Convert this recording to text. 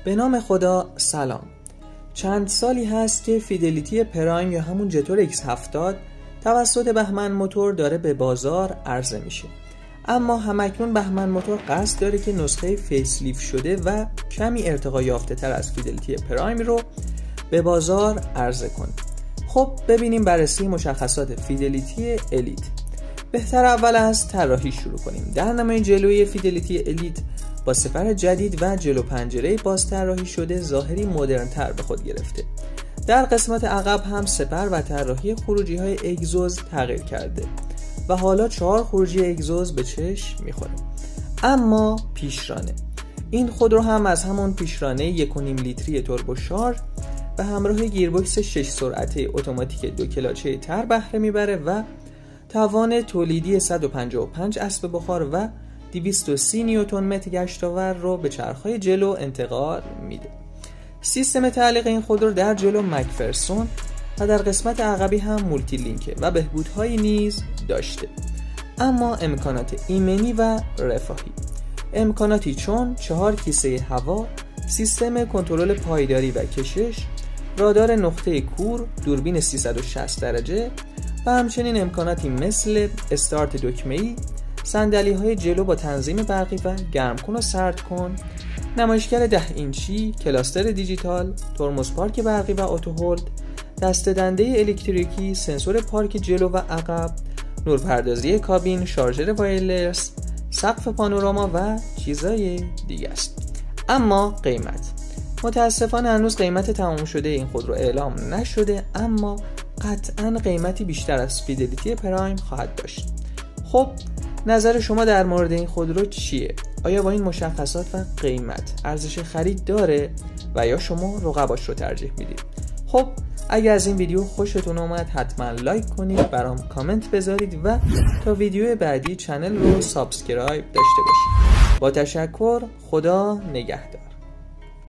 به نام خدا سلام. چند سالی هست که فیدلیتی پرایم یا همون جتور X70 توسط بهمن موتور داره به بازار عرضه میشه، اما همکنون بهمن موتور قصد داره که نسخه فیسلیفت شده و کمی ارتقا یافته تر از فیدلیتی پرایم رو به بازار عرضه کنه. خب ببینیم بررسی مشخصات فیدلیتی الیت. بهتر اول از طراحی شروع کنیم. در نمای جلویی فیدلیتی الیت با سپر جدید و جلو پنجره باز طراحی شده ظاهری مدرن تر به خود گرفته. در قسمت عقب هم سپر و طراحی خروجی های اگزوز تغییر کرده و حالا 4 خروجی اگزوز به چشم میخوره. اما پیشرانه، این خودرو هم از همون پیشرانه 1.5 لیتری توربو شارژ به همراه گیربکس 6 سرعته اتوماتیک 2 کلاچه تر بهره میبره و توان تولیدی 155 اسب بخار و 230 نیوتن متر گشتاور رو به چرخهای جلو انتقال میده. سیستم تعلیق این خودرو در جلو مکفرسون و در قسمت عقبی هم مولتی لینکه و بهبودهایی نیز داشته، اما امکانات ایمنی و رفاهی. امکاناتی چون 4 کیسه هوا، سیستم کنترل پایداری و کشش، رادار نقطه کور، دوربین 360 درجه و همچنین امکاناتی مثل استارت دکمه‌ای، صندلی‌های جلو با تنظیم برقی و گرم کن و سرد کن، نمایشگر 10 اینچی، کلاستر دیجیتال، ترمز پارک برقی و اتو هولد، دسته‌دنده الکتریکی، سنسور پارک جلو و عقب، نورپردازی کابین، شارژر وایرلس، سقف پانوراما و چیزای دیگه است. اما قیمت، متاسفانه هنوز قیمت تمام شده این خودرو اعلام نشده، اما قطعاً قیمتی بیشتر از فیدلیتی پرایم خواهد داشت. خب نظر شما در مورد این خودرو چیه؟ آیا با این مشخصات و قیمت ارزش خرید داره و یا شما رقباش رو ترجیح میدید؟ خب اگر از این ویدیو خوشتون اومد حتما لایک کنید، برام کامنت بذارید و تا ویدیو بعدی چنل رو سابسکرایب داشته باشید. با تشکر، خدا نگهدار.